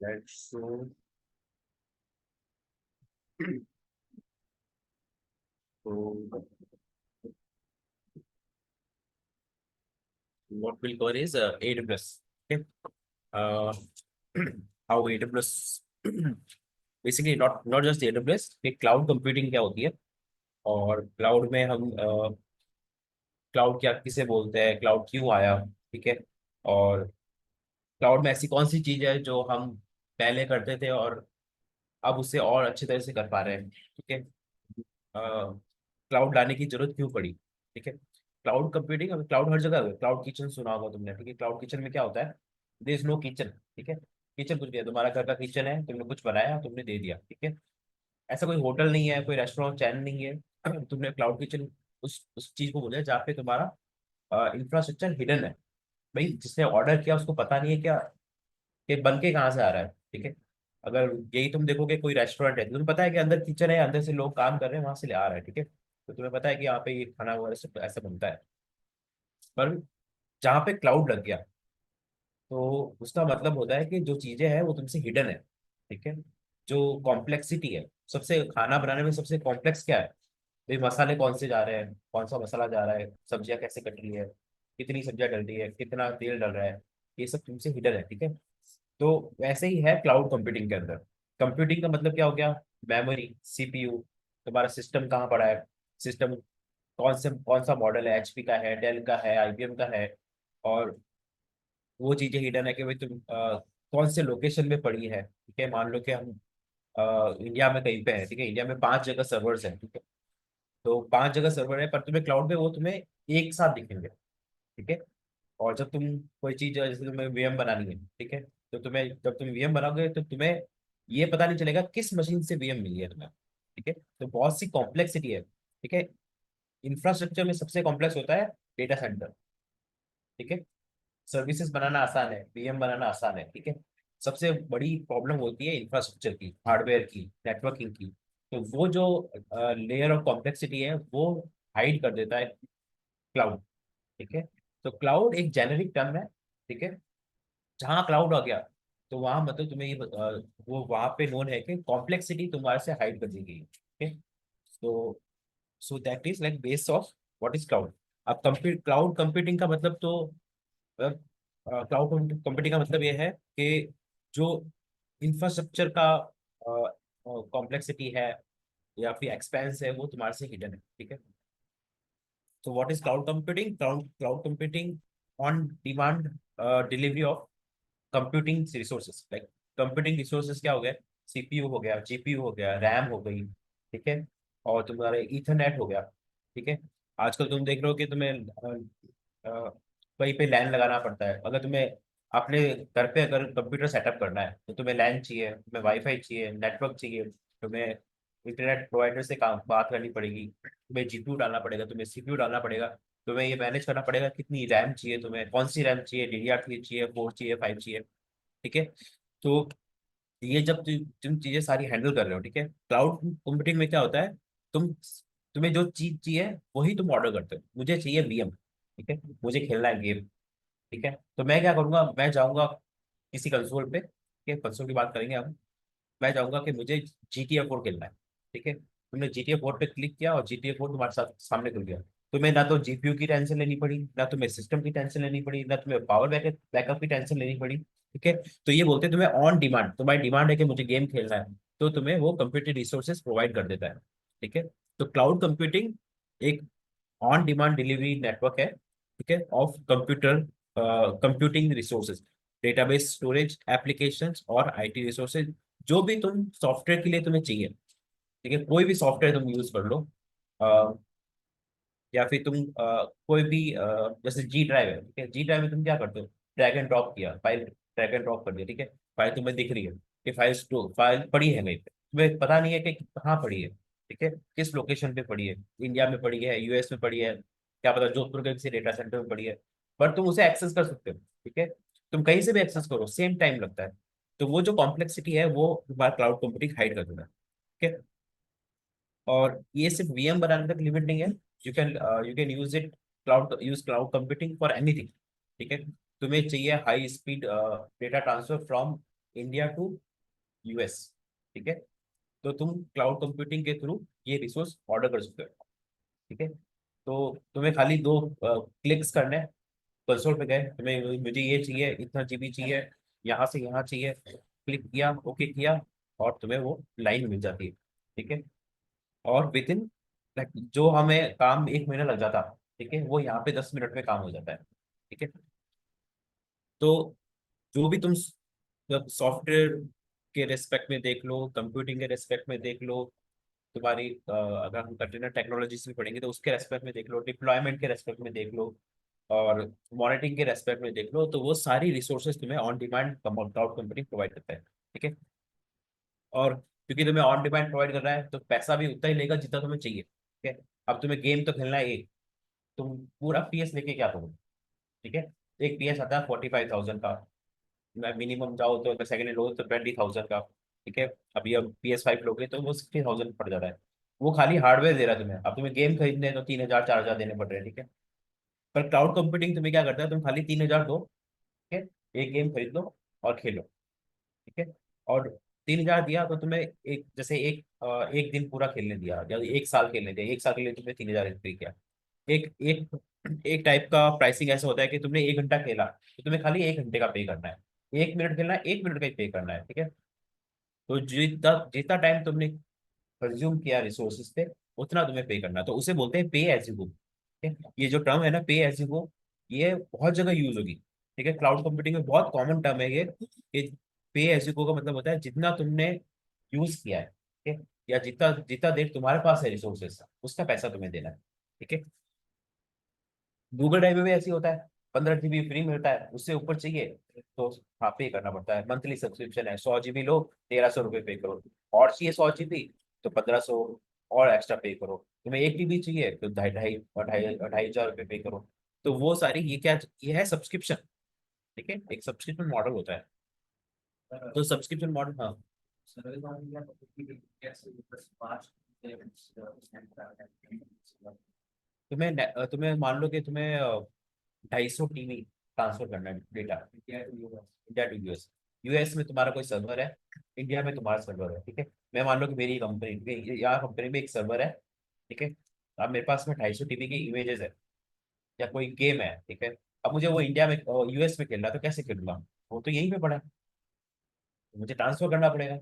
Let's so what we'll cover is AWS. Okay. Uh, how AWS basically not just AWS, कि cloud computing क्या होती है और cloud में हम क्लाउड क्या किसे बोलते हैं, क्लाउड क्यों आया, ठीक है। और क्लाउड में ऐसी कौन सी चीज है जो हम पहले करते थे और अब उससे और अच्छी तरह से कर पा रहे हैं, ठीक है। क्लाउड लाने की जरूरत क्यों पड़ी, ठीक है। क्लाउड कंप्यूटिंग, अब क्लाउड हर जगह है, क्लाउड किचन सुना होगा तुमने, ठीक है। क्लाउड किचन में क्या होता है, देयर इज नो किचन, ठीक है। किचन कुछ नहीं है, तुम्हारा घर का किचन है, तुमने कुछ बनाया तुमने दे दिया, ठीक है। ऐसा कोई होटल नहीं है, कोई रेस्टोरेंट चैन नहीं है। तुमने क्लाउड किचन उस चीज को बोला है जहाँ पे तुम्हारा इंफ्रास्ट्रक्चर हिडन है। भाई जिसने ऑर्डर किया उसको पता नहीं है क्या कि बन के कहाँ से आ रहा है, ठीक है। अगर यही तुम देखोगे कोई रेस्टोरेंट है तो तुम्हें पता है कि अंदर किचन है, अंदर से लोग काम कर रहे हैं, वहां से ले आ रहा है, ठीक है। तो तुम्हें पता है कि यहाँ पे ये खाना वगैरह सब ऐसा बनता है। पर जहाँ पे क्लाउड लग गया तो उसका मतलब होता है कि जो चीजें हैं वो तुमसे हिडन है, ठीक है। जो कॉम्प्लेक्सिटी है, सबसे खाना बनाने में सबसे कॉम्प्लेक्स क्या है, भाई मसाले कौन से जा रहे हैं, कौन सा मसाला जा रहा है, सब्जियां कैसे कट रही है, कितनी सब्जियां डल रही है, कितना तेल डल रहा है, ये सब तुमसे हिडन है, ठीक है। तो वैसे ही है क्लाउड कंप्यूटिंग के अंदर। कंप्यूटिंग का मतलब क्या हो गया, मेमोरी, सीपीयू, तुम्हारा सिस्टम कहाँ पड़ा है, सिस्टम कौन सा मॉडल है, एचपी का है, डेल का है, आईबीएम का है। और वो चीजें हिडन है कि भाई तुम कौन से लोकेशन में पड़ी है, ठीक है। मान लो कि हम इंडिया में कहीं पे है, ठीक है, इंडिया में 5 जगह सर्वर्स हैं, ठीक है। तो 5 जगह सर्वर है पर तुम्हें क्लाउड पे वो तुम्हें एक साथ दिखेंगे, ठीक है। और जब तुम कोई चीज जैसे तुम्हें वीएम बनानी है, ठीक है, तो तुम्हें जब तुम वीएम बनाओगे तो तुम्हें ये पता नहीं चलेगा किस मशीन से वीएम मिली है तुम्हें, ठीक है। तो बहुत सी कॉम्प्लेक्सिटी है, ठीक है। इंफ्रास्ट्रक्चर में सबसे कॉम्प्लेक्स होता है डेटा सेंटर, ठीक है। सर्विसेज बनाना आसान है, वीएम बनाना आसान है, ठीक है। सबसे बड़ी प्रॉब्लम होती है इंफ्रास्ट्रक्चर की, हार्डवेयर की, नेटवर्किंग की। तो वो जो लेयर ऑफ कॉम्प्लेक्सिटी है वो हाइड कर देता है क्लाउड, ठीक है। तो क्लाउड एक जेनेरिक टर्म है, ठीक है। जहाँ क्लाउड आ गया तो वहां मतलब तुम्हें वो वहां पे नोन है कि कॉम्प्लेक्सिटी तुम्हारे से हाइड कर दी गई, ठीक है। तो so that is like base of what is cloud. अब कंप्यूट क्लाउड कंप्यूटिंग का मतलब तो क्लाउड कंप्यूटिंग का मतलब ये है कि जो इंफ्रास्ट्रक्चर का कॉम्प्लेक्सिटी है या फिर एक्सपेंस है वो तुम्हारे से हिडन है, ठीक है। तो what is cloud computing, cloud computing on demand delivery of computing resources, like computing resources क्या हो गया, सीपीयू हो गया, जीपीयू हो गया, रैम हो गई, ठीक है। और तुम्हारे ईथरनेट हो गया, ठीक है। आजकल तुम देख रहे हो कि तुम्हें कहीं पे लैन लगाना पड़ता है। अगर तुम्हें अपने घर पे अगर कंप्यूटर सेटअप करना है तो तुम्हें लैन चाहिए, तुम्हें वाईफाई चाहिए, नेटवर्क चाहिए, तुम्हें इंटरनेट प्रोवाइडर से काम बात करनी पड़ेगी, तुम्हें जीपीयू डालना पड़ेगा, तुम्हें सीपीयू डालना पड़ेगा, तुम्हें ये मैनेज करना पड़ेगा कितनी रैम चाहिए, तुम्हें कौन सी रैम चाहिए, DDR3 चाहिए, 4 चाहिए, 5 चाहिए, ठीक है। तो ये जब तुम चीजें सारी हैंडल कर रहे हो, ठीक है। क्लाउड कंप्यूटिंग में क्या होता है, तुम तुम्हें जो चीज चाहिए वही तुम ऑर्डर करते हो। मुझे चाहिए वीएम, ठीक है, मुझे खेलना है गेम, ठीक है। तो मैं क्या करूंगा, मैं जाऊंगा किसी कंसोल पे, ठीक है, कंसोल की बात करेंगे हम। मैं चाहूंगा कि मुझे GTA 4 खेलना है, ठीक है। तुमने GTA 4 पे क्लिक किया और GTA 4 तुम्हारे साथ सामने खुल गया। तुम्हें ना तो जीपीयू की टेंशन लेनी पड़ी, ना तुम्हें सिस्टम की टेंशन लेनी पड़ी, ना तुम्हें पावर बैकअप की टेंशन लेनी पड़ी, ठीक है। तो ये बोलते हैं तुम्हें ऑन डिमांड, तुम्हारी डिमांड है कि मुझे गेम खेलना है तो तुम्हें वो कंप्यूटर रिसोर्सेज प्रोवाइड कर देता है, ठीक है। तो क्लाउड कंप्यूटिंग एक ऑन डिमांड डिलीवरी नेटवर्क है, ठीक है, of computer computing resources, database, storage, applications और आईटी रिसोर्सेज। जो भी तुम सॉफ्टवेयर के लिए तुम्हें चाहिए, ठीक है, कोई भी सॉफ्टवेयर तुम यूज कर लो। अ, या फिर तुम कोई भी जैसे जी ड्राइव है, ठीक है, जी ड्राइव में तुम क्या करते हो, ड्रैग एंड ड्रॉप किया फाइल, ड्रैग एंड ड्रॉप कर दिया, ठीक है। फाइल तुम्हें दिख रही है कि फाइल पड़ी है कहीं पे, तुम्हें पता नहीं है कि कहाँ पड़ी है, ठीक है, किस लोकेशन पे पड़ी है, इंडिया में पड़ी है, यूएस में पड़ी है, क्या पता जोधपुर के किसी डेटा सेंटर में पड़ी है। पर तुम उसे एक्सेस कर सकते हो, ठीक है। तुम कहीं से भी एक्सेस करो, सेम टाइम लगता है। तो वो जो कॉम्प्लेक्सिटी है वो तुम्हारा क्लाउड कंप्यूटिंग हाइड कर देता है, ठीक है। और ये सिर्फ वीएम बनाने तक लिमिट नहीं है, you can use cloud computing for anything, ठीक है। तुम्हें चाहिए high speed data transfer from India to US, ठीक है। तो तुम क्लाउड कंप्यूटिंग के थ्रू ये रिसोर्स ऑर्डर कर सकते हो, ठीक है। तो तुम्हें खाली दो क्लिक्स करने हैं, कंसोल पे गए, तुम्हें मुझे ये चाहिए, इतना जीबी चाहिए, यहाँ से यहाँ चाहिए, क्लिक किया, ओके किया, और तुम्हें वो लाइन मिल जाती है, ठीक है। और विद इन, जो हमें काम 1 महीना लग जाता, ठीक है, वो यहाँ पे 10 मिनट में काम हो जाता है, ठीक है। तो जो भी तुम सॉफ्टवेयर के रेस्पेक्ट में देख लो, कंप्यूटिंग के रेस्पेक्ट में देख लो, तुम्हारी अगर हम कंटेनर टेक्नोलॉजीज में पढ़ेंगे तो उसके रेस्पेक्ट में देख लो, डिप्लॉयमेंट के रेस्पेक्ट में देख लो, और मॉनिटरिंग के रेस्पेक्ट में देख लो, तो वो सारी रिसोर्सेज तुम्हें on demand cloud company provide करता है, ठीक है। और क्योंकि तुम्हें ऑन डिमांड प्रोवाइड कर रहा है तो पैसा भी उतना ही लेगा जितना तुम्हें चाहिए, ठीक है। अब तुम्हें गेम तो खेलना है एक, तुम पूरा पीएस लेके क्या करोगे, ठीक है। एक पीएस आता है 45,000 का, मैं मिनिमम जाओ तो सेकंड हैंड लो तो 20,000 का, ठीक है। अभी अब PS5 लोगे तो वो 60,000 पड़ जाता है। वो खाली हार्डवेयर दे रहा है तुम्हें, अब तुम्हें गेम खरीदने हैं तो 3,000 4,000 देने पड़ रहे हैं, ठीक है। पर क्लाउड कंप्यूटिंग तुम्हें क्या करता है, तुम खाली 3,000 दो, ठीक है, एक गेम खरीद लो और खेलो, ठीक है। और 3,000 दिया तो तुम्हें एक, जैसे एक दिन पूरा खेलने दिया या एक साल खेलने दिया, एक साल के लिए तुमने 3,000 पे किया। एक एक एक टाइप का प्राइसिंग ऐसा होता है कि तुमने 1 घंटा खेला तो तुम्हें खाली 1 घंटे का पे करना है, 1 मिनट खेलना है 1 मिनट का ही पे करना है, ठीक है। तो जितना जितना टाइम तुमने कंज्यूम किया रिसोर्सेज पे, उतना तुम्हें पे करना है, तो उसे बोलते हैं पे एज यू गो, ठीक है। ये जो टर्म है ना, पे एज यू गो, ये बहुत जगह यूज होगी, ठीक है। क्लाउड कंप्यूटिंग में बहुत कॉमन टर्म है ये पे एज यू गो का मतलब होता है जितना तुमने यूज किया है, ठीक है, या जितना जितना देर तुम्हारे पास है रिसोर्सेज, उसका पैसा तुम्हें देना है, ठीक है। गूगल ड्राइव में भी ऐसे ही होता है, 15 GB फ्री मिलता है, उससे ऊपर चाहिए तो हाँ पे करना पड़ता है। मंथली सब्सक्रिप्शन है, 100 GB लो, 1,300 रुपये पे करो, और चाहिए 100 GB तो 1,500 और एक्स्ट्रा पे करो, तुम्हें 1 TB चाहिए तो ढाई ढाई अढ़ाई अढ़ाई हजार रुपये पे करो। तो वो सारी ये क्या, ये है सब्सक्रिप्शन, ठीक है, एक सब्सक्रिप्शन मॉडल होता है। तो सब्सक्रिप्शन मॉडल, हाँ। तुम्हें मान लो कि तुम्हें 250 TB ट्रांसफर करना है data, India to US. US में तुम्हारा कोई सर्वर है, इंडिया में तुम्हारा सर्वर है, ठीक है। मैं मान लो कि मेरी कंपनी, यहाँ कंपनी में एक सर्वर है, ठीक है। अब मेरे पास में 250 TB की इमेजेस है, या कोई गेम है, ठीक है। अब मुझे वो इंडिया में यूएस में खेलना है, तो कैसे खेलूंगा, वो तो यहीं पे पड़ा है, तो मुझे ट्रांसफर करना पड़ेगा।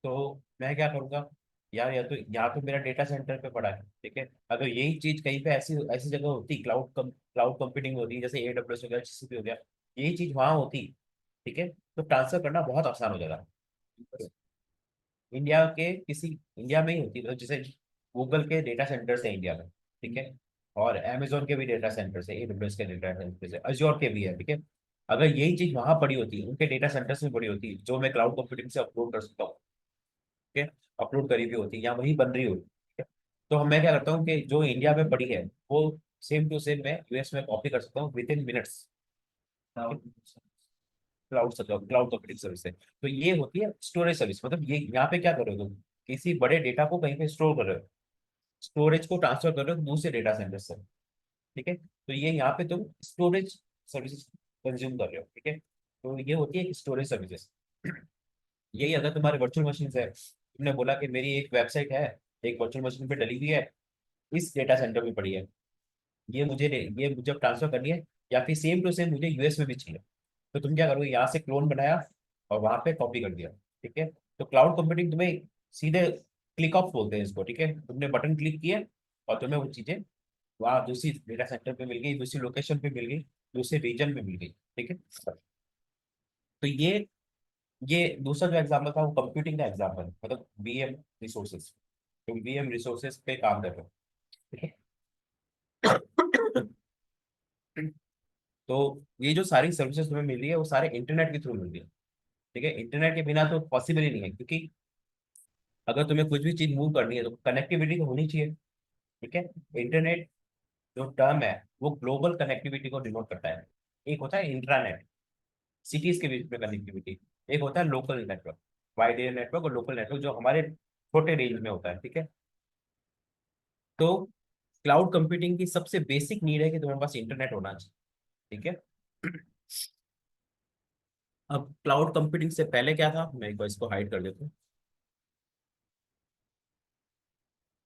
तो मैं क्या करूंगा यार, या तो यहाँ तो मेरा डेटा सेंटर पे पड़ा है, ठीक है। अगर यही चीज कहीं पे ऐसी ऐसी जगह होती, क्लाउड कंप्यूटिंग होती, जैसे AWS हो गया, GCP हो गया, यही चीज वहां होती, ठीक है, तो ट्रांसफर करना बहुत आसान हो जाएगा। इंडिया में ही होती है, तो जैसे गूगल के डेटा सेंटर्स है इंडिया में, ठीक है। और अमेजोन के भी डेटा सेंटर्स है, AWS के डेटा सेंटर्स है, अज्योर के भी है, ठीक है। अगर यही चीज वहां पड़ी होती, उनके डेटा सेंटर्स में पड़ी होती, जो मैं क्लाउड कंप्यूटिंग से अपलोड कर सकता हूँ, ठीक है, अपलोड करी हुई होती या वही बन रही होती, ठीक है। तो मैं क्या करता हूँ कि जो इंडिया में पड़ी है वो सेम टू सेम मैं यूएस में कॉपी कर सकता हूँ with in minutes, cloud computing service है। तो ये होती है स्टोरेज सर्विस, मतलब ये यहाँ पे क्या कर रहे हो तुम, किसी बड़े डेटा को कहीं पे स्टोर कर रहे हो, स्टोरेज को ट्रांसफर कर रहे हो दूसरे डेटा सेंटर से, ठीक है। तो ये यहाँ पे तुम स्टोरेज सर्विसेज कंज्यूम कर रहे हो, ठीक है। तो ये होती है स्टोरेज सर्विसेज। यही अगर तुम्हारे वर्चुअल मशीन है, तुमने बोला कि मेरी एक वेबसाइट है, एक वर्चुअल मशीन पे डली हुई है, इस डेटा सेंटर में पड़ी है, ये मुझे ट्रांसफर करनी है, या फिर सेम टू सेम मुझे यूएस में भी चाहिए, तो तुम क्या करोगे, यहाँ से क्लोन बनाया और वहां पे कॉपी कर दिया, ठीक है। तो क्लाउड कंप्यूटिंग तुम्हें सीधे क्लिक ऑफ बोलते हैं इसको, ठीक है, तुमने बटन क्लिक किया और तुम्हें वो चीजें वहाँ दूसरी डेटा सेंटर पे मिल गई, दूसरी लोकेशन पे मिल गई, दूसरे रीजन में मिल गई, ठीक है। तो ये दूसरा जो एग्जाम्पल था वो कंप्यूटिंग का एग्जाम्पल है, मतलब वीएम रिसोर्सेज, तुम वीएम रिसोर्सेज पे काम कर रहे हो, ठीक है। तो ये जो सारी सर्विसेज तुम्हें मिल रही है वो सारे इंटरनेट के थ्रू मिल रही है, ठीक है। इंटरनेट के बिना तो पॉसिबल ही नहीं है, क्योंकि अगर तुम्हें कुछ भी चीज मूव करनी है तो कनेक्टिविटी तो होनी चाहिए, ठीक है। इंटरनेट जो टर्म है वो ग्लोबल कनेक्टिविटी को डिनोट करता है। एक होता है इंट्रानेट, सिटीज के बीच में कनेक्टिविटी, एक होता है local network, wide area network और लोकल नेटवर्क जो हमारे छोटे रेंज में होता है, ठीक है। तो क्लाउड कंप्यूटिंग की सबसे बेसिक नीड है कि तुम्हारे पास इंटरनेट होना चाहिए, ठीक है। अब क्लाउड कंप्यूटिंग से पहले क्या था, मैं एक बार इसको हाइड कर देता हूँ।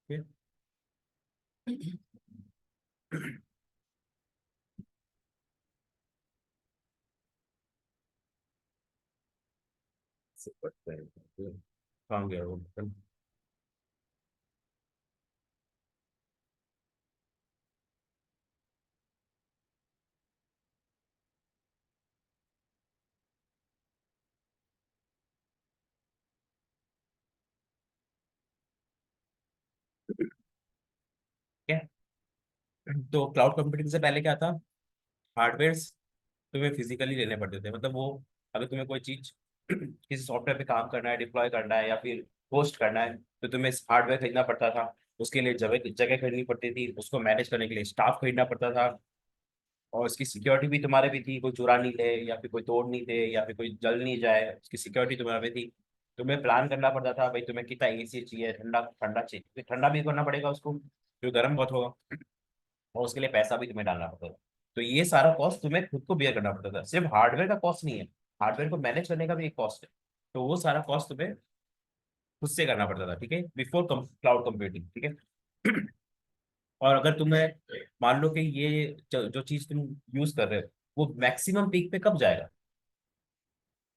ठीक है। से पढ़ते हैं। कहाँ गया वो बटन? ठीक है, तो क्लाउड कंप्यूटिंग से पहले क्या था, हार्डवेयर तुम्हें फिजिकली लेने पड़ते थे। मतलब वो, अगर तुम्हें कोई चीज किसी सॉफ्टवेयर पे काम करना है, डिप्लॉय करना है या फिर होस्ट करना है, तो तुम्हें हार्डवेयर खरीदना पड़ता था। उसके लिए जगह जगह खरीदनी पड़ती थी, उसको मैनेज करने के लिए स्टाफ खरीदना पड़ता था। और उसकी सिक्योरिटी भी तुम्हारे भी थी, कोई चुरा नहीं ले या फिर कोई तोड़ नहीं दे या फिर कोई जल नहीं जाए, उसकी सिक्योरिटी तुम्हारे भी थी। तुम्हें प्लान करना पड़ता था भाई, तुम्हें कितना एसी चाहिए, ठंडा ठंडा चाहिए, क्योंकि ठंडा भी करना पड़ेगा उसको, जो गर्म बहुत होगा। और उसके लिए पैसा भी तुम्हें डालना पड़ता था। तो ये सारा कॉस्ट तुम्हें खुद को बेयर करना पड़ता था, सिर्फ हार्डवेयर का कॉस्ट नहीं है, हार्डवेयर को मैनेज करने का भी एक कॉस्ट है। तो वो सारा कॉस्ट तुम्हें खुद से करना पड़ता था, ठीक है, बिफोर क्लाउड कंप्यूटिंग। ठीक है। और अगर तुम्हें मान लो कि ये जो चीज तुम यूज कर रहे हो, वो मैक्सिमम पीक पे कब जाएगा।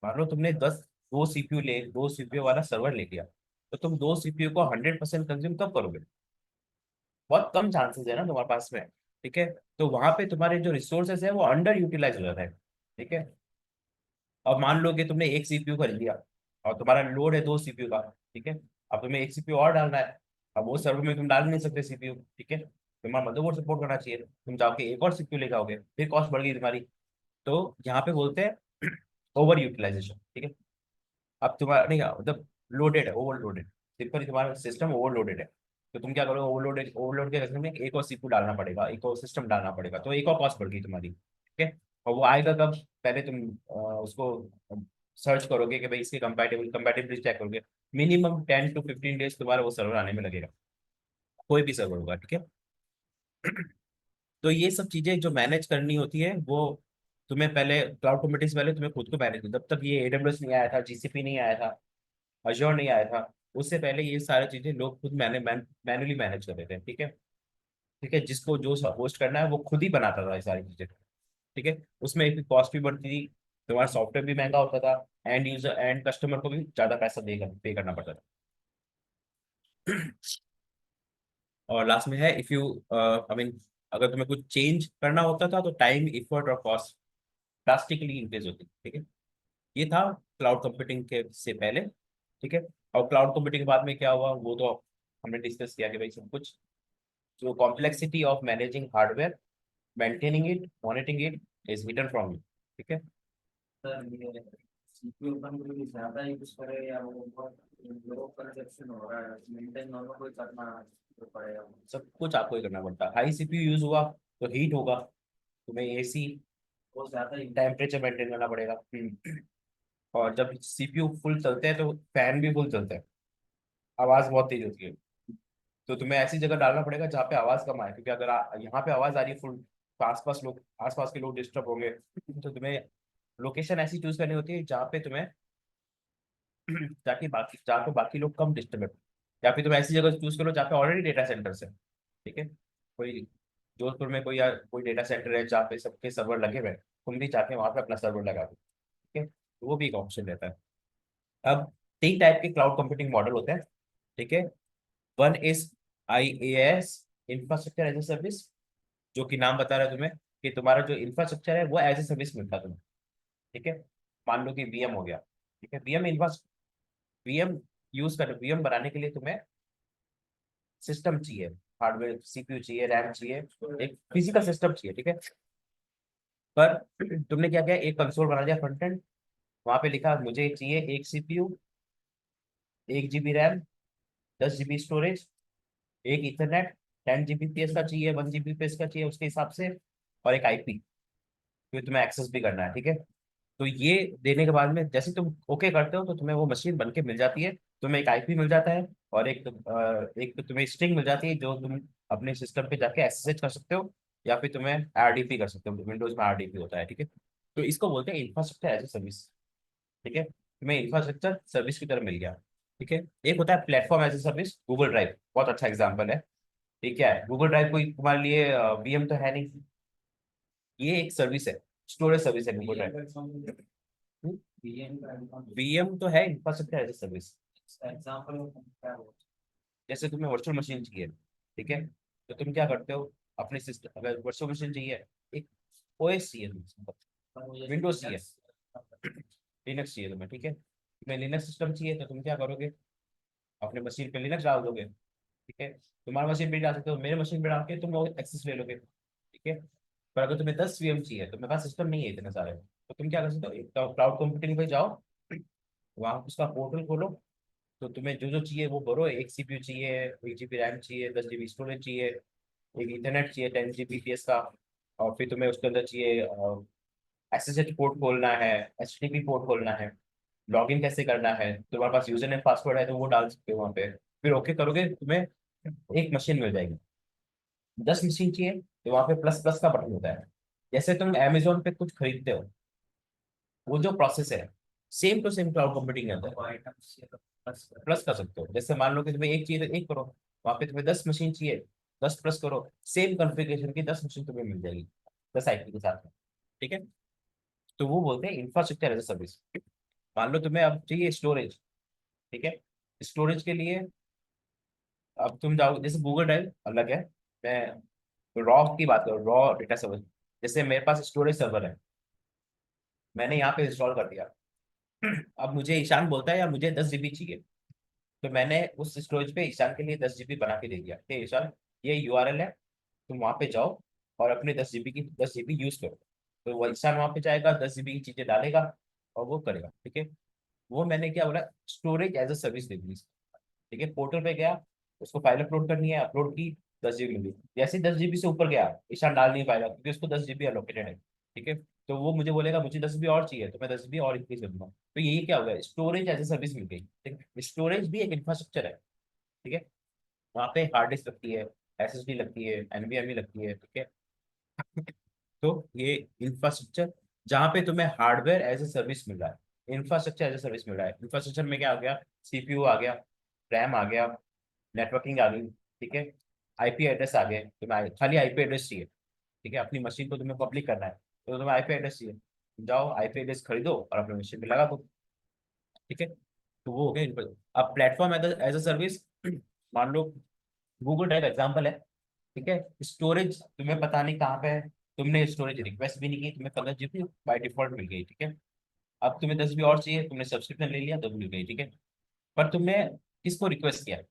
मान लो तुमने 2 सीपीयू वाला सर्वर ले लिया, तो तुम 2 सीपीयू को 100% कंज्यूम कब करोगे। बहुत कम चांसेस है ना तुम्हारे पास में। ठीक है, तो वहां पे तुम्हारे जो रिसोर्सेज है वो अंडर यूटिलाइज हो जाता है। ठीक है, अब मान लो कि तुमने एक सीपीयू खरीद लिया और तुम्हारा लोड है 2 सीपीयू का। ठीक है, अब तुम्हें एक सीपीयू और डालना है। अब वो सर्वर में तुम डाल नहीं सकते सीपीयू। ठीक है, तुम्हारा मदरबोर्ड सपोर्ट करना चाहिए, तुम जाओगे एक और सीपीयू लेके आओगे, फिर कॉस्ट बढ़ गई तुम्हारी। तो यहाँ पे बोलते हैं ओवर यूटिलाइजेशन। ठीक है, अब तुम्हारा नहीं, मतलब लोडेड है, ओवरलोडेड, सिंपली तुम्हारा सिस्टम ओवरलोडेड है। तो तुम क्या करोगे, ओवरलोड के केस में एक और सीपीयू डालना पड़ेगा, एक और सिस्टम डालना पड़ेगा, तो एक और कॉस्ट बढ़ गई तुम्हारी। ठीक है, और वो आएगा कब, पहले तुम उसको सर्च करोगे कि भाई इसके कंपैटिबिलिटी चेक करोगे। मिनिमम 10 to 15 डेज तुम्हारा वो सर्वर आने में लगेगा, कोई भी सर्वर होगा। ठीक है। तो ये सब चीजें जो मैनेज करनी होती है वो तुम्हें पहले, क्लाउड कंप्यूटिंग से पहले तुम्हें खुद को मैनेज, जब तक ये एडब्ल्यूएस नहीं आया था, जीसीपी नहीं आया था, अश्योर नहीं आया था, उससे पहले ये सारी चीजें लोग खुद मैनुअली मैनेज कर रहे थे। ठीक है। ठीक है, जिसको जो होस्ट करना है वो खुद ही बनाता था ये सारी चीजें। ठीक है, उसमें एक कॉस्ट भी बढ़ती थी, तुम्हारा सॉफ्टवेयर भी महंगा होता था, एंड यूजर एंड कस्टमर को भी ज्यादा पैसा पे करना पड़ता था। और लास्ट में है, इफ यू आई मीन, अगर तुम्हें कुछ चेंज करना होता था तो टाइम, इफर्ट और कॉस्ट ड्रास्टिकली इंक्रीज होती थी। ठीक है, ये था क्लाउड कंप्यूटिंग के से पहले। ठीक है, और क्लाउड कंप्यूटिंग के बाद में क्या हुआ वो तो हमने डिस्कस किया कि भाई सब कुछ, जो complexity of managing hardware, maintaining it, monitoring it is hidden from you. ठीक है, सर ये सीपीयू अपन कोई ज्यादा यूज करे या वो बहुत लो कंजप्शन हो रहा है, मेंटेन दोनों को ही करना तो पड़ेगा। सब कुछ आपको ही करना पड़ता है। हाई सीपीयू यूज हुआ तो हीट होगा, तुम्हें एसी वो ज्यादा ही टेम्परेचर मेंटेन करना पड़ेगा। और जब सीपीयू फुल चलते हैं तो फैन भी फुल चलते हैं, आवाज बहुत तेज होती है। तो तुम्हें ऐसी जगह डालना पड़ेगा जहाँ पे आवाज कम आए, क्योंकि अगर यहाँ पे आवाज आ रही है फुल, तो आसपास के लोग डिस्टर्ब होंगे। तो तुम्हें लोकेशन ऐसी चूज करनी होती है जहाँ पे तुम्हें ताकि बाकी, जहाँ पे बाकी लोग कम डिस्टर्ब है। या फिर तुम ऐसी जगह चूज करो जहाँ पे ऑलरेडी डेटा सेंटर्स है। ठीक है, कोई जोधपुर में कोई, या कोई डेटा सेंटर है जहाँ पे सबके सर्वर लगे हुए हैं, तुम भी चाहते हैं वहां पे अपना सर्वर लगा दो। ठीक है, तो वो भी एक ऑप्शन रहता है। अब 3 टाइप के क्लाउड कंप्यूटिंग मॉडल होते हैं। ठीक है, one is IaaS, infrastructure as a service, जो कि नाम बता रहा है तुम्हें कि तुम्हारा जो इंफ्रास्ट्रक्चर है वो एज ए सर्विस मिलता है तुम्हें। ठीक है, मान लो कि वीएम हो गया। ठीक है, वीएम वीएम बनाने के लिए तुम्हें सिस्टम चाहिए, हार्डवेयर सीपीयू चाहिए, रैम चाहिए, एक फिजिकल सिस्टम चाहिए। ठीक है, पर तुमने क्या किया, एक कंसोल बना दिया फ्रंट एंड, वहां पे लिखा मुझे चाहिए एक CPU, 1 GB RAM, 10 GB storage, एक इथरनेट, 10 Gbps का चाहिए, 1 Gbps का चाहिए उसके हिसाब से, और एक आईपी, फिर तुम्हें एक्सेस भी करना है। ठीक है, तो ये देने के बाद में जैसे तुम ओके करते हो तो तुम्हें वो मशीन बन के मिल जाती है। तुम्हें एक आईपी मिल जाता है, और एक तुम्हें स्ट्रिंग मिल जाती है जो तुम अपने सिस्टम पे जाके एसएसएच कर सकते हो, या फिर तुम्हें आरडीपी कर सकते हो, विंडोज में आरडीपी होता है। ठीक है, तो इसको बोलते हैं इंफ्रास्ट्रक्चर एज ए सर्विस। ठीक है, तुम्हें इंफ्रास्ट्रक्चर सर्विस की तरह मिल गया। ठीक है, एक होता है platform as a service, Google drive बहुत अच्छा एग्जाम्पल है। ठीक है, गूगल ड्राइव कोई तुम्हारे लिए वीएम तो है नहीं, ये एक सर्विस है, स्टोरेज सर्विस है गूगल ड्राइव। वीएम तो है infrastructure as a service. Example क्या हो? जैसे तुम्हें वर्चुअल मशीन चाहिए, ठीक है, तो तुम क्या करते हो, अपने सिस्टम, अगर वर्चुअल मशीन चाहिए, एक ओएस चाहिए, विंडोज चाहिए, लिनक्स चाहिए तुम्हें, ठीक है, तुम्हें लिनक्स सिस्टम चाहिए, तो तुम क्या करोगे, अपने मशीन पे लिनक्स डाल दोगे। ठीक है, तुम्हारे मशीन पे डाल सकते हो, मेरे मशीन पे डाल के तुम एक्सेस ले लोगे। ठीक है, पर अगर तुम्हें 10 वीएम चाहिए तो मेरे पास सिस्टम नहीं है इतने सारे, तो तुम क्या कर सकते हो, एक क्लाउड कंप्यूटिंग पे जाओ, वहाँ उसका पोर्टल खोलो, तो तुम्हें जो जो चाहिए वो भरो, एक सीपीयू चाहिए, 1 GB रैम चाहिए, 10 GB स्टोरेज चाहिए, एक इथरनेट चाहिए 10 Gbps का, और फिर तुम्हें उसके अंदर चाहिए एसएसएच पोर्ट खोलना है, एचटीटीपी पोर्ट खोलना है, लॉगिन कैसे करना है, तुम्हारे पास यूजर नेम पासवर्ड है तो वो डाल सकते हो वहाँ पे, फिर ओके करोगे, तुम्हें एक मशीन मिल जाएगी। 10 मशीन चाहिए तो वहाँ पे प्लस प्लस का बटन होता है, जैसे तुम अमेजोन पे कुछ खरीदते हो, वो जो प्रोसेस है same to same cloud computing के अंदर आइटम्स ये तो बस प्लस कर सकते हो। जैसे मान लो कि तुम्हें एक चाहिए तो एक करो, वहाँ पे तुम्हें 10 मशीन चाहिए, 10 प्लस करो, सेम कॉन्फ़िगरेशन की 10 मशीन तुम्हें मिल जाएगी, 10 आईपी के साथ में। ठीक है, तो वो बोलते हैं इंफ्रास्ट्रक्चर एज ए सर्विस। मान लो तुम्हें अब चाहिए स्टोरेज, ठीक है, स्टोरेज के लिए अब तुम जाओ, जैसे गूगल ड्राइव अलग है, मैं रॉ की बात करूँ, रॉ डेटा सर्वर, जैसे मेरे पास स्टोरेज सर्वर है, मैंने यहाँ पे इंस्टॉल कर दिया। अब मुझे ईशान बोलता है यार मुझे 10 GB चाहिए, तो मैंने उस स्टोरेज पे ईशान के लिए 10 GB बना के दे दिया कि ईशान ये यूआरएल है, तुम वहाँ पे जाओ और अपने 10 GB की 10 GB यूज करो, तो वो ईशान वहाँ पे जाएगा, 10 GB की चीजें डालेगा और वो करेगा। ठीक है, वो मैंने क्या बोला, स्टोरेज एज अ सर्विस दे दी। ठीक है, पोर्टल पे गया, उसको फाइल अपलोड करनी है, अपलोड की, 10 GB मिली, जैसे 10 GB से ऊपर गया ईशान डाल नहीं पाएगा क्योंकि उसको 10 GB अलोकेटेड है। ठीक है, तो वो मुझे बोलेगा मुझे 10 GB और चाहिए, तो मैं 10 GB और इंक्रीज कर दूंगा, तो यही क्या होगा, स्टोरेज एज ए सर्विस मिल गई। ठीक है, स्टोरेज भी एक इंफ्रास्ट्रक्चर है। ठीक है, वहाँ पे हार्ड डिस्क लगती है, एसएसडी लगती है, एनवीएमई लगती है। ठीक है, तो ये इंफ्रास्ट्रक्चर, जहाँ पे तुम्हें हार्डवेयर एज ए सर्विस मिल रहा है, इंफ्रास्ट्रक्चर एज ए सर्विस मिल रहा है। इंफ्रास्ट्रक्चर में क्या आ गया, सीपीयू आ गया, रैम आ गया, नेटवर्किंग आ गई। ठीक है, आईपी एड्रेस आ गए, तुम्हें खाली आईपी एड्रेस चाहिए। ठीक है, अपनी मशीन को तुम्हें पब्लिक करना है तो तुम्हें आईपी एड्रेस चाहिए, तुम जाओ आईपी एड्रेस खरीदो और अपने मशीन पे लगा दो। ठीक है, तो वो हो गया अब प्लेटफॉर्म एज अ सर्विस। मान लो गूगल ड्राइव एग्जाम्पल है। ठीक है, स्टोरेज तुम्हें पता नहीं कहाँ पे है, तुमने स्टोरेज रिक्वेस्ट भी नहीं की, तुम्हें 15 GB बाय डिफॉल्ट मिल गई। ठीक है, अब तुम्हें 10 GB और चाहिए, तुमने सब्सक्रिप्शन ले लिया तो मिल गई। ठीक है, पर तुमने किसको रिक्वेस्ट किया,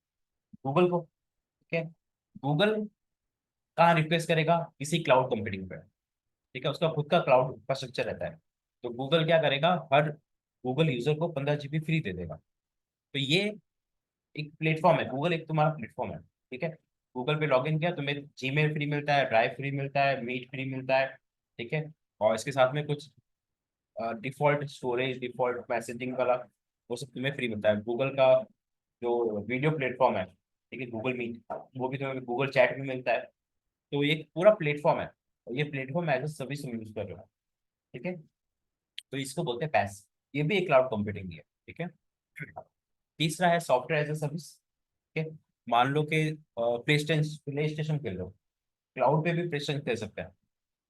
गूगल को। ठीक है, गूगल कहाँ रिक्वेस्ट करेगा, किसी क्लाउड कंप्यूटिंग पे। ठीक है, उसका खुद का क्लाउड इंफ्रास्ट्रक्चर रहता है, तो गूगल क्या करेगा, हर गूगल यूजर को 15 GB फ्री दे देगा। तो ये एक प्लेटफॉर्म है, गूगल एक तुम्हारा प्लेटफॉर्म है। ठीक है, गूगल पे लॉगिन किया, तुम्हें जीमेल फ्री मिलता है, ड्राइव फ्री मिलता है, मीट फ्री मिलता है। ठीक है, और इसके साथ में कुछ डिफॉल्ट स्टोरेज, डिफॉल्ट मैसेजिंग वाला, वो सब तुम्हें फ्री मिलता है। गूगल का जो वीडियो प्लेटफॉर्म है, ठीक है, गूगल मीट, वो भी तुम्हें, गूगल चैट भी मिलता है। तो ये एक पूरा प्लेटफॉर्म है, और ये प्लेटफॉर्म एज अ सर्विस तुम यूज कर रहे हो। ठीक है, तो इसको बोलते हैं पैस, ये भी एक क्लाउड कंप्यूटिंग है। ठीक है, तीसरा है सॉफ्टवेयर एज अ सर्विस। ठीक है, मान लो कि प्ले स्टेशन खेल लो, क्लाउड पे भी प्ले स्टेशन खेल सकते हैं।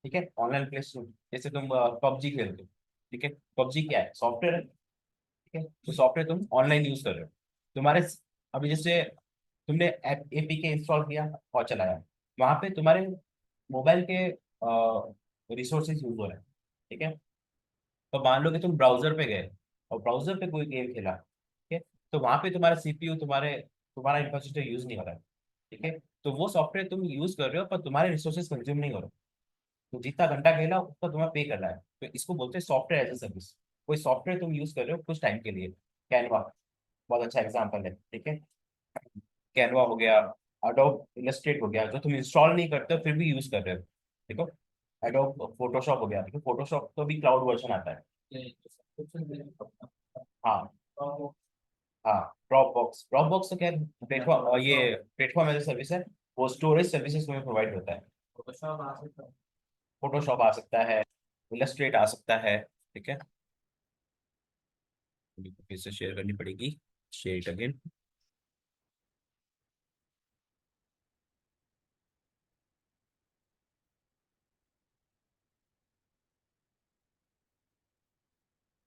ठीक है, ऑनलाइन प्ले स्टोर, जैसे तुम पबजी खेलते हो। ठीक है, पबजी क्या है, सॉफ्टवेयर है। ठीक है, तो सॉफ्टवेयर तुम ऑनलाइन यूज कर रहे हो, तुम्हारे अभी जैसे तुमने एपीके इंस्टॉल किया और चलाया, वहां पे तुम्हारे मोबाइल के रिसोर्सेज यूज हो रहे हैं। ठीक है, तो मान लो कि तुम ब्राउजर पे गए और ब्राउजर पे कोई गेम खेला, ठीक है, तो वहां पे तुम्हारा सीपीयू, तुम्हारा इंफ्रास्ट्रक्चर यूज नहीं हो रहा है। ठीक है, तो वो सॉफ्टवेयर तुम यूज कर रहे हो पर तुम्हारे रिसोर्सेज कंज्यूम नहीं हो रहे, तो जितना घंटा खेला उसका तुम्हें पे करना है, तो इसको बोलते हैं सॉफ्टवेयर एज ए सर्विस। कोई सॉफ्टवेयर तुम यूज कर रहे हो कुछ टाइम के लिए, कैनवा बहुत अच्छा एग्जांपल है। ठीक है, कैनवा हो गया, अडोब इलस्ट्रेट हो गया, जो तुम इंस्टॉल नहीं करते हो फिर भी यूज कर रहे हो। देखो, एडोब फोटोशॉप हो गया, देखो फोटोशॉप तो भी क्लाउड वर्जन आता है। ये सब्सक्रिप्शन हाँ, हाँ, ड्रॉप बॉक्स तो क्या प्लेटफॉर्म, ये प्लेटफॉर्म एज ए सर्विस है, वो स्टोरेज सर्विसेज तुम्हें प्रोवाइड होता है। फोटोशॉप आ सकता है। फोटोशॉप आ सकता है, इलस्ट्रेट आ सकता है। ठीक है, फिर से शेयर करनी पड़ेगी, share it again.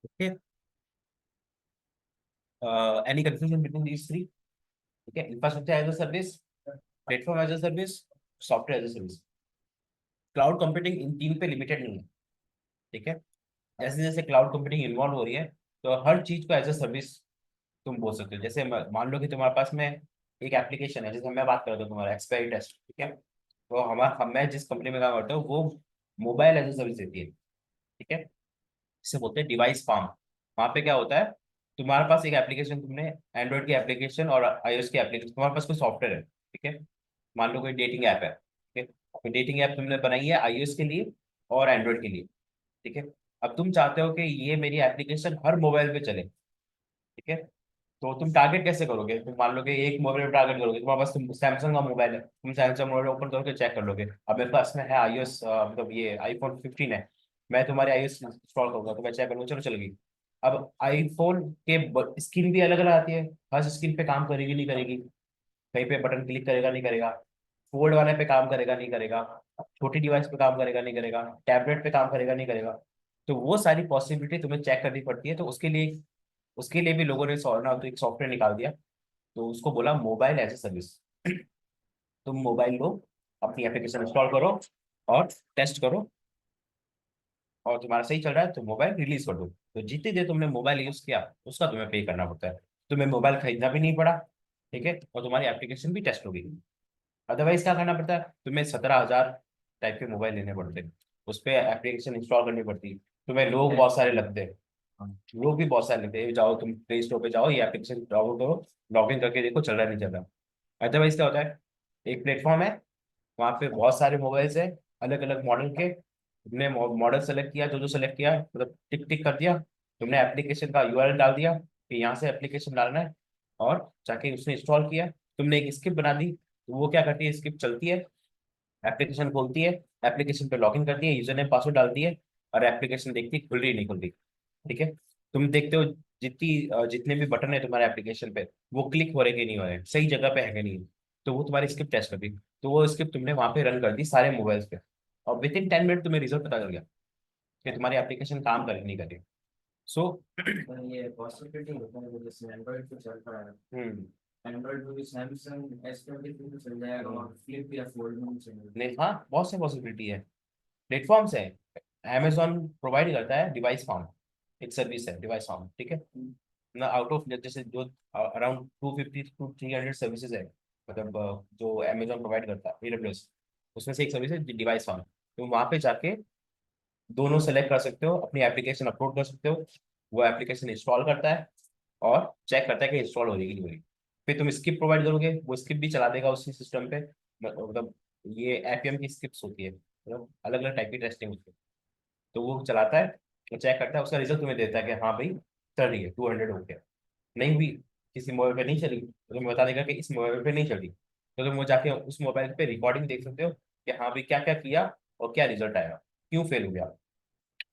Okay, any confusion between these three? ठीक है, infrastructure as a service, platform as a service, software as a service. Cloud computing इन तीन पे लिमिटेड नहीं है। ठीक है, जैसे जैसे क्लाउड कंप्यूटिंग इन्वॉल्व हो रही है, तो हर चीज को एज अ सर्विस तुम बोल सकते हो। जैसे मान लो कि तुम्हारे पास में एक एप्लीकेशन है, जैसे मैं बात कर रहा हूँ तुम्हारा एक्सपायरी टेस्ट, ठीक है, तो मैं जिस कंपनी में काम करता हूँ वो मोबाइल एज अ सर्विस देती है। ठीक है, इसे बोलते हैं डिवाइस फार्म। वहाँ पे क्या होता है, तुम्हारे पास एक एप्लीकेशन, तुमने एंड्रॉइड की एप्लीकेशन और आईओएस की एप्लीकेशन, तुम्हारे पास कोई सॉफ्टवेयर है, ठीक है, मान लो कोई डेटिंग ऐप है, ठीक है, कोई डेटिंग ऐप तुमने बनाई है आईओएस के लिए और एंड्रॉइड के लिए। ठीक है, अब तुम चाहते हो कि ये मेरी एप्लीकेशन हर मोबाइल पे चले। ठीक है, तो तुम टारगेट कैसे करोगे? तुम मान लो कि एक मोबाइल पे टारगेट करोगे, तुम्हारे पास तुम सैमसंग का मोबाइल है, तुम सैमसंग मोबाइल ओपन करके चेक कर लोगे, अब मेरे पास में है आईओएस, मतलब ये iPhone 15 है, मैं तुम्हारी आईओएस इंस्टॉल करूंगा तो मैं चेक करूंगा, चलो चल गई। अब आईफोन के स्क्रीन भी अलग अलग आती है, हर स्क्रीन पे काम करेगी नहीं करेगी, कहीं पे बटन क्लिक करेगा नहीं करेगा, फोल्ड वाले पे काम करेगा नहीं करेगा, छोटी डिवाइस पे काम करेगा नहीं करेगा, टैबलेट पे काम करेगा नहीं करेगा। तो वो सारी पॉसिबिलिटी तुम्हें चेक करनी पड़ती है, तो उसके लिए भी लोगों ने ना तो एक सॉफ्टवेयर निकाल दिया, तो उसको बोला मोबाइल एज ए सर्विस। तुम मोबाइल लो, अपनी एप्लीकेशन इंस्टॉल करो और टेस्ट करो, और तुम्हारा सही चल रहा है तो मोबाइल रिलीज कर दो। तो जितनी देर तुमने मोबाइल यूज किया उसका तुम्हें पे करना पड़ता है। तुम्हें मोबाइल खरीदना भी नहीं पड़ा, ठीक है, और तुम्हारी एप्लीकेशन भी टेस्ट होगी। अदरवाइज क्या करना पड़ता है, तुम्हें 17,000 टाइप के मोबाइल लेने पड़ते हैं, उस पर एप्लीकेशन इंस्टॉल करनी पड़ती है, तुम्हें लोग बहुत सारे लगते हैं। लोग भी बहुत सारे लगते हैं, जाओ तुम प्ले स्टोर पे जाओ, ये एप्लीकेशन डाउनलोड करो, लॉग इन करके देखो चल रहा है नहीं चल रहा। अदरवाइज क्या होता है, एक प्लेटफॉर्म है, वहाँ पे बहुत सारे मोबाइल्स है, अलग अलग मॉडल के, तुमने मॉडल सेलेक्ट किया, जो जो सेलेक्ट किया मतलब टिक टिक कर दिया, तुमने एप्लीकेशन का यूआरएल डाल दिया कि यहाँ से एप्लीकेशन डालना है, और जाके उसने इंस्टॉल किया। तुमने एक स्क्रिप्ट बना दी, तो वो क्या करती है, स्क्रिप्ट चलती है, एप्लीकेशन खोलती है, एप्लीकेशन पे लॉगिन करती है, यूजर नेम पासवर्ड डालती है, और एप्लीकेशन देखती है खुल रही नहीं खुल रही। ठीक है, तुम देखते हो जितने भी बटन है तुम्हारे एप्लीकेशन पे, वो क्लिक हो रहे कि नहीं हो रहे, सही जगह पे है कि नहीं, तो वो तुम्हारी स्क्रिप्ट टेस्ट कर दी। तो वो स्क्रिप्ट तुमने वहां पे रन कर दी सारे मोबाइल्स पे, और विद इन 10 मिनट तुम्हें रिजल्ट पता चल गया कि तुम्हारी एप्लीकेशन काम कर रही नहीं कर रही। सो पर ये पॉसिबिलिटी होता है कि जैसे एंड्रॉइड पे चल रहा है, हम्म, एंड्रॉइड में भी सैमसंग S23 में चल जाएगा और फ्लिप या फोल्ड में भी चलेगा। नहीं, हाँ, बहुत सी पॉसिबिलिटी है, प्लेटफॉर्म्स है। Amazon प्रोवाइड करता है डिवाइस फार्म, एक सर्विस है डिवाइस फार्म, ठीक है ना, आउट ऑफ जैसे जो अराउंड 250 to 300 सर्विसेज है, मतलब जो Amazon प्रोवाइड करता है AWS, उसमें से एक सर्विस है डिवाइस फार्म। तुम वहां पे जाके दोनों सेलेक्ट कर सकते हो, अपनी एप्लीकेशन अपलोड कर सकते हो, वो एप्लीकेशन इंस्टॉल करता है और चेक करता है कि इंस्टॉल हो रही है कि नहीं हो रही। फिर तुम स्क्रिप्ट प्रोवाइड करोगे, वो स्क्रिप्ट भी चला देगा उसी सिस्टम पे, मतलब ये एपीएम की स्क्रिप्ट होती है, मतलब अलग अलग टाइप की टेस्टिंग होती है, तो वो चलाता है, वो चेक करता है, उसका रिजल्ट तुम्हें देता है कि हाँ भाई चल रही है, 200 हो गया। नहीं हुई, किसी मोबाइल पे नहीं चली, तो तुम्हें बता देगा कि इस मोबाइल पे नहीं चली, तो तुम वो जाके उस मोबाइल पे रिकॉर्डिंग देख सकते हो कि हाँ भाई क्या क्या किया और क्या रिजल्ट आया, क्यों फेल हो गया।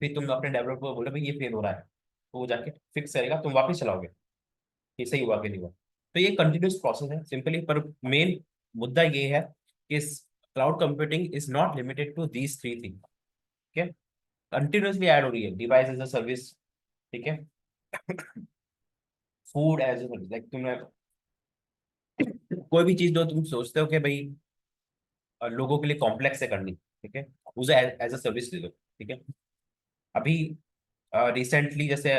फिर तुम अपने डेवलपर को बोलो भाई ये फेल हो रहा है, तो वो जाके फिक्स करेगा, तुम वापस चलाओगे कि सही हुआ कि नहीं हुआ। तो ये कंटिन्यूस प्रोसेस है सिंपली, पर मेन मुद्दा ये है कि cloud computing is not limited to these three thing. ठीक है, कंटिन्यूसली ऐड हो रही है, डिवाइस एज अ सर्विस, ठीक है, food as a service, like तुमने कोई भी चीज जो तुम सोचते हो कि भाई लोगों के लिए कॉम्प्लेक्स है करनी, ठीक है, उसे एज अ सर्विस ले लो। ठीक है, अभी रिसेंटली जैसे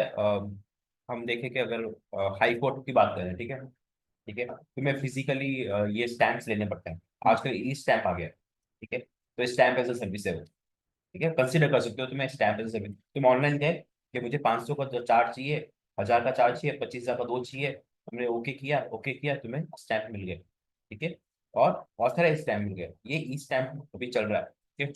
हम देखें कि अगर हाई कोर्ट की बात करें, ठीक है, ठीक है, तुम्हें फिजिकली ये स्टैंप्स लेने पड़ते हैं, आजकल ई स्टैंप आ गया है, ठीक है, तो स्टैंप एज अ सर्विस है वो। ठीक है, कंसिडर कर सकते हो तुम्हें स्टैंप एज अ सर्विस, तुम ऑनलाइन गए कि मुझे 500 का चार्ज चाहिए, 1000 का चार्ज चाहिए, 25,000 का दो चाहिए, तुमने ओके किया, तुम्हें स्टैंप मिल गया। ठीक है, और ऑथराइज स्टैंप मिल गया, ये ई स्टैंप अभी चल रहा है। ठीक है,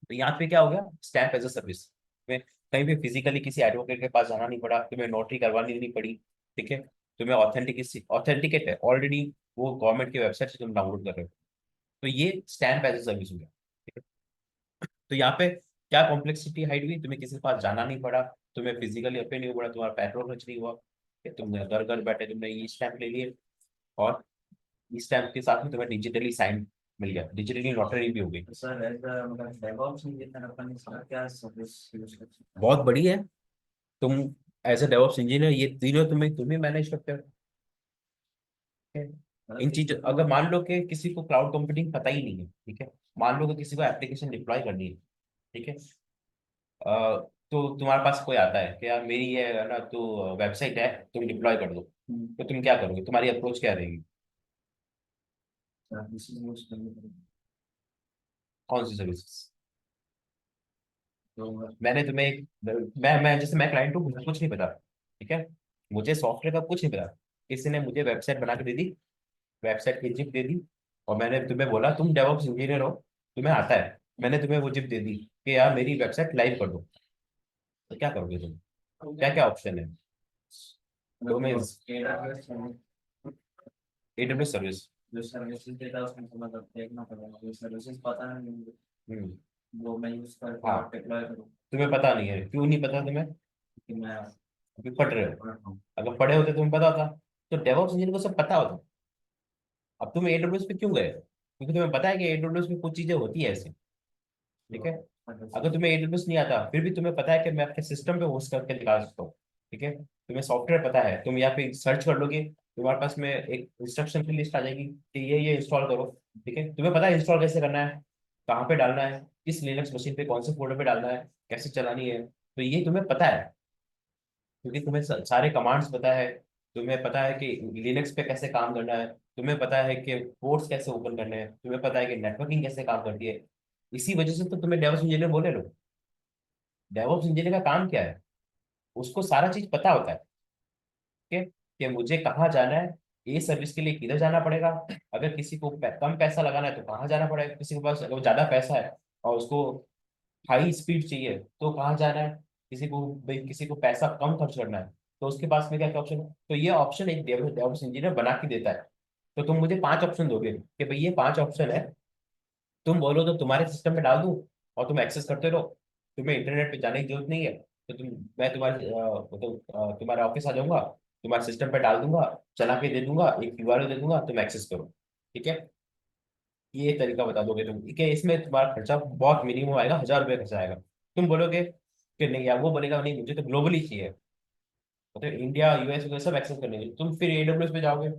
तो यहाँ पे क्या हो गया, स्टैंप एज अ सर्विस में कहीं भी फिजिकली किसी एडवोकेट के पास जाना नहीं पड़ा, तुम्हें नोटरी करवानी नहीं पड़ी। ठीक है, तुम्हें ऑथेंटिकेट है ऑलरेडी, वो गवर्नमेंट की वेबसाइट से तुम डाउनलोड कर रहे हो, तो ये स्टैंप एज अ सर्विस हो गया। ठीक है, तो यहाँ पे क्या कॉम्प्लेक्सिटी हाइड हुई, तुम्हें किसी के पास जाना नहीं पड़ा, तुम्हें फिजिकली अपने नहीं पड़ा, तुम्हारा पेट्रोल खर्च नहीं हुआ, कि तुमने घर घर बैठे तुमने ई स्टैम्प ले लिए, और ई स्टैम्प के साथ में तुम्हें डिजिटली साइन मिल गया, डिजिटली नोटरी भी हो गई। तो सर ऐसा मतलब डेवऑप्स इंजीनियर अपन इसका क्या सर्विस यूज कर सकते बहुत बड़ी है। तुम एज ए डेवऑप्स इंजीनियर ये तीनों तुम्हें मैनेज करते हो। ठीक है? हैं इन कि चीज तो अगर मान लो कि किसी को क्लाउड कंप्यूटिंग पता ही नहीं है, ठीक है, मान लो कि किसी को एप्लीकेशन डिप्लॉय करनी है, ठीक है, तो तुम्हारे पास कोई आता है कि यार मेरी ये है ना तो वेबसाइट है, तुम डिप्लॉय कर दो, तो तुम क्या करोगे, तुम्हारी अप्रोच क्या रहेगी? सर्विसेज यूज करनी पड़ेगी। कौन सी सर्विसेज? तो मैंने तुम्हें मैं जैसे मैं क्लाइंट हूँ, मुझे कुछ नहीं पता, ठीक है, मुझे सॉफ्टवेयर का कुछ नहीं पता, किसी ने मुझे वेबसाइट बना के दे दी, वेबसाइट की जिप दे दी, और मैंने तुम्हें बोला तुम डेवऑप्स इंजीनियर हो, तुम्हें आता है, मैंने तुम्हें वो जिप दे दी कि यार मेरी वेबसाइट लाइव कर दो, तो क्या करोगे तुम? क्या क्या ऑप्शन है? Domains, AWS AWS service. जो सर्विसेज देता है उसमें तो मतलब देखना पड़ेगा, जो सर्विसेज पता नहीं मुझे, हम्म। वो मैं यूज करके हाँ, और डिप्लॉय करूँ तुम्हें पता नहीं है, क्यों नहीं पता तुम्हें? कि मैं अभी पढ़ रहे हो। पढ़ रहा हूँ। अगर पढ़े होते तुम्हें पता होता, तो डेवऑप्स इंजीनियर को सब पता होता। अब तुम एडब्ल्यूएस पे क्यों गए? क्योंकि तुम्हें पता है कि एडब्ल्यूएस में कुछ चीजें होती है ऐसे, ठीक है। अगर तुम्हें एडब्ल्यूएस नहीं आता, फिर भी तुम्हें पता है कि मैं अपने सिस्टम पे होस्ट करके निकाल सकता हूँ, ठीक है, तुम्हें सॉफ्टवेयर पता है, तुम यहाँ पे सर्च कर लोगे, तुम्हारे पास में एक इंस्ट्रक्शन की लिस्ट आ जाएगी कि ये इंस्टॉल करो, ठीक है, तुम्हें पता है इंस्टॉल कैसे करना है, कहाँ पे डालना है, किस लिनक्स मशीन पे कौन से फोल्डर पे डालना है, कैसे चलानी है, तो ये तुम्हें पता है, क्योंकि तुम्हें सारे कमांड्स पता है, तुम्हें पता है कि लिनक्स पे कैसे काम करना है, तुम्हें पता है कि पोर्ट्स कैसे ओपन करने हैं, तुम्हें पता है कि नेटवर्किंग कैसे काम करती है। इसी वजह से तो तुम्हें डेवऑप्स इंजीनियर बोले लोग। डेवऑप्स इंजीनियर का काम क्या है? उसको सारा चीज पता होता है, ठीक है, कि मुझे कहाँ जाना है, ये सर्विस के लिए किधर जाना पड़ेगा, अगर किसी को कम पैसा लगाना है तो कहाँ जाना पड़ेगा, किसी के पास अगर ज्यादा पैसा है और उसको हाई स्पीड चाहिए तो कहाँ जाना है, किसी को भाई किसी को पैसा कम खर्च करना है तो उसके पास में क्या क्या ऑप्शन है, तो ये ऑप्शन एक डेवलप्स इंजीनियर बना के देता है। तो तुम मुझे 5 ऑप्शन दोगे कि भाई ये 5 ऑप्शन है, तुम बोलो तो तुम्हारे सिस्टम में डाल दूं और तुम एक्सेस करते रहो, तुम्हें इंटरनेट पे जाने की जरूरत नहीं है, तो मैं तुम्हारे ऑफिस आ जाऊंगा, तुम्हारे सिस्टम पे डाल दूंगा, चला के दे दूंगा, एक यूआरएल दे दूंगा, तुम एक्सेस करो, ठीक है। ये तरीका बता दोगे तुम कि इसमें तुम्हारा खर्चा बहुत मिनिमम आएगा, 1,000 रुपये खर्चा आएगा। तुम बोलोगे कि नहीं यार, वो बोलेगा नहीं मुझे तो ग्लोबली चाहिए, मतलब इंडिया यूएस वगैरह सब एक्सेस करने हैं, तुम फिर एडब्ल्यूएस पे जाओगे,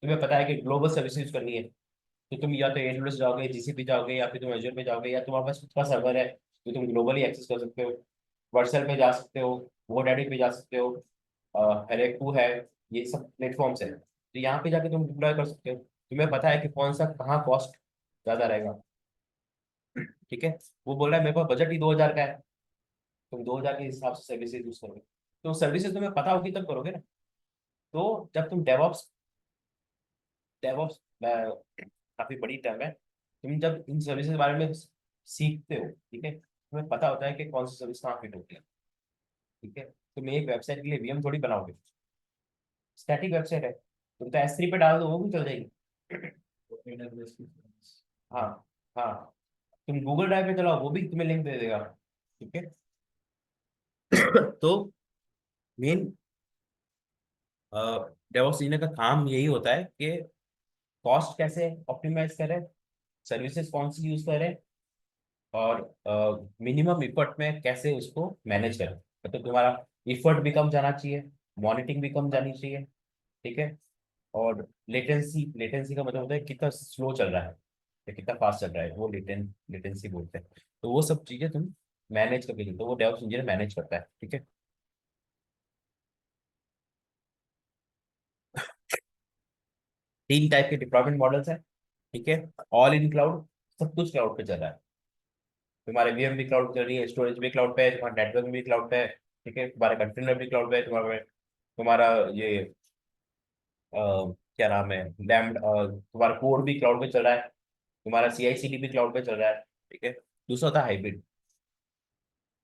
तुम्हें पता है कि ग्लोबल सर्विस यूज करनी है, तो तुम या तो एडब्ल्यूएस जाओगे, जीसीपी जाओगे, या फिर तुम एजूर पे जाओगे, या तुम्हारे पास खुद का सर्वर है तो तुम ग्लोबली एक्सेस कर सकते हो, वर्सल पे जा सकते हो, GoDaddy पे जा सकते हो, हेरेकू है, ये सब प्लेटफॉर्म्स है, तो यहाँ पे जाके तुम डिप्लॉय कर सकते हो, तुम्हें पता है कि कौन सा कहाँ कॉस्ट ज्यादा रहेगा, ठीक है। वो बोल रहा है मेरे पास बजट ही 2,000 का है, तुम 2,000 के हिसाब से सर्विसेज यूज करोगे, तो सर्विसेज तुम्हें पता होगी तब करोगे ना। तो जब तुम डेवऑप्स डेवऑप्स काफी बड़ी टर्म है, तुम जब इन सर्विसेज के बारे में सीखते हो, ठीक है, तुम्हें पता होता है कि कौन सी सर्विस कहाँ फिट होती है, ठीक है, तुम एक वेबसाइट के लिए वीएम थोड़ी बनाओगे, स्टैटिक वेबसाइट है, तुम तो S3 पे डाल दो वो भी चल जाएगी। AWS की सर्विस। हाँ, हाँ, तुम गूगल ड्राइव पे चलाओ वो भी तुम्हें लिंक दे देगा, ठीक है। तो मेन डेवऑप्स इंजीनियर का काम यही होता है कि कॉस्ट कैसे ऑप्टिमाइज करें, सर्विसेज कौन सी यूज करें, और मिनिमम इफर्ट में कैसे उसको मैनेज करें, मतलब तुम्हारा इफर्ट भी कम जाना चाहिए, मॉनिटरिंग भी कम जानी चाहिए, ठीक है, और लेटेंसी का मतलब होता है कितना स्लो चल रहा है या कितना फास्ट चल रहा है, वो लेटेंसी बोलते हैं। तो वो सब चीजें तुम मैनेज करके चलते हो, वो डेवऑप्स इंजीनियर मैनेज करता है, ठीक है। 3 टाइप के डिप्लॉयमेंट मॉडल्स हैं, ठीक है, ऑल इन क्लाउड, सब कुछ क्लाउड पे चल रहा है, तुम्हारे वीएम भी क्लाउड चल रही है, स्टोरेज भी क्लाउड पे है, तुम्हारा नेटवर्क भी क्लाउड पे है, ठीक है, तुम्हारे कंटेनर भी क्लाउड पे है, तुम्हारा ये क्या नाम है, तुम्हारा कोड भी क्लाउड पे चल रहा है, तुम्हारा CI/CD भी क्लाउड पे चल रहा है, ठीक है। दूसरा होता है हाइब्रिड,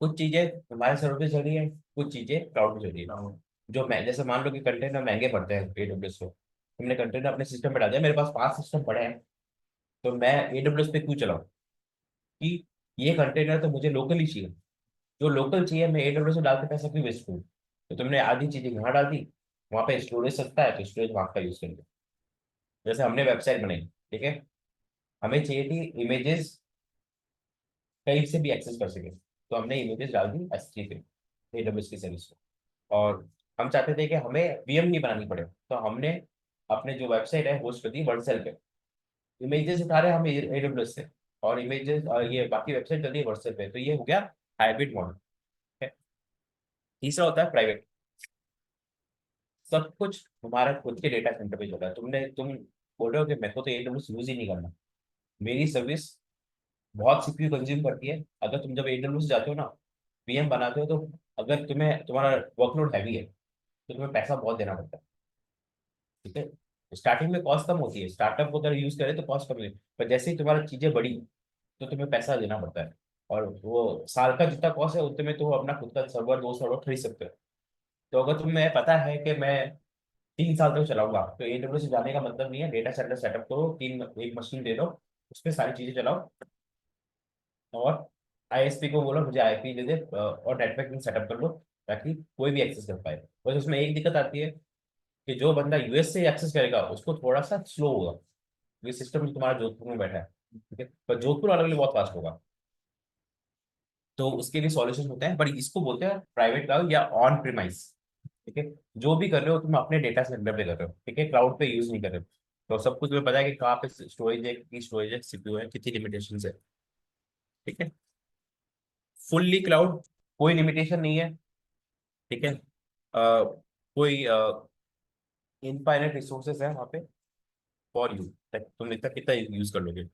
कुछ चीजें तुम्हारे सर्वर पे चल रही है, कुछ चीजें क्लाउड पे चल रही है। जो मैं जैसे मान लो कि कंटेनर महंगे पड़ते हैं AWS पे, तुमने कंटेनर अपने सिस्टम पे डाल दिया, मेरे पास 5 सिस्टम पड़े हैं, तो मैं AWS पे क्यों चलाऊँ, कि ये कंटेनर तो मुझे लोकली चाहिए, जो लोकल चाहिए मैं AWS में डाल के पैसा क्यों वेस्ट करूँ? तो तुमने आधी चीजें यहाँ डाल दी, वहां पे स्टोरेज सस्ता है तो स्टोरेज वहां का यूज कर लो। जैसे हमने वेबसाइट बनाई, ठीक है, हमें चाहिए थी इमेजेस कहीं से भी एक्सेस कर सके, तो हमने इमेजेस डाल दी S3 पे, AWS की सर्विस पे। और हम चाहते थे कि हमें VM नहीं बनानी पड़े, तो हमने अपने जो वेबसाइट है होस्ट कर दी वर्डसेल पे। इमेजेस उठा रहे हैं हम AWS से, और इमेजेस ये बाकी वेबसाइट चल रही है वर्डसेल पे, तो ये हो गया हाइब्रिड मॉडल है। तीसरा होता है प्राइवेट। सब कुछ तुम्हारा खुद के डेटा सेंटर पे चल रहा है, तुम बोल रहे हो कि मेरे को तो AWS यूज ही नहीं करना, मेरी सर्विस बहुत CPU कंज्यूम करती है। अगर तुम जब AWS जाते हो ना, VM बनाते हो, तो अगर तुम्हारा वर्कलोड हैवी है तो तुम्हें पैसा बहुत देना पड़ता है, ठीक है। स्टार्टिंग में कॉस्ट कम होती है, स्टार्टअप को अगर यूज करें तो कॉस्ट कम है, पर जैसे ही तुम्हारी चीजें बढ़ी तो तुम्हें पैसा देना पड़ता है। और वो साल का जितना कॉस्ट है उतने में तो अपना खुद का सर्वर 2 सर्वर खरीद सकते हो। तो अगर तुम्हें पता है कि मैं 3 साल तक चलाऊंगा, तो AWS से जाने का मतलब नहीं है, डेटा सेंटर सेटअप करो, एक मशीन दे दो, उसमें सारी चीजें चलाओ, और ISP को बोलो मुझे IP दे दे, और नेटवर्किंग सेटअप कर लो, ताकि कोई भी एक्सेस कर पाए। बस उसमें एक दिक्कत आती है कि जो बंदा US से एक्सेस करेगा उसको थोड़ा सा स्लो होगा, ये सिस्टम तुम्हारा जोधपुर में बैठा है, ठीक है, पर जोधपुर वाले के लिए बहुत फास्ट होगा। तो उसके लिए सॉल्यूशन होते हैं, बट इसको बोलते हैं प्राइवेट क्लाउड या ऑन प्रीमाइस, ठीक है। जो भी कर रहे हो तुम अपने डेटा सेंटर पे कर रहे हो, ठीक है, क्लाउड पे यूज नहीं कर रहे हो। तो सब कुछ तुम्हें पता है कि कहाँ पे स्टोरेज है, कितनी स्टोरेज है, CPU है, कितनी लिमिटेशन है, ठीक है। फुल्ली क्लाउड, कोई लिमिटेशन नहीं है, ठीक है। कोई इनफाइनाइट रिसोर्सेज है वहाँ पे फॉर यू, तुम इतना कितना यूज कर लोगे।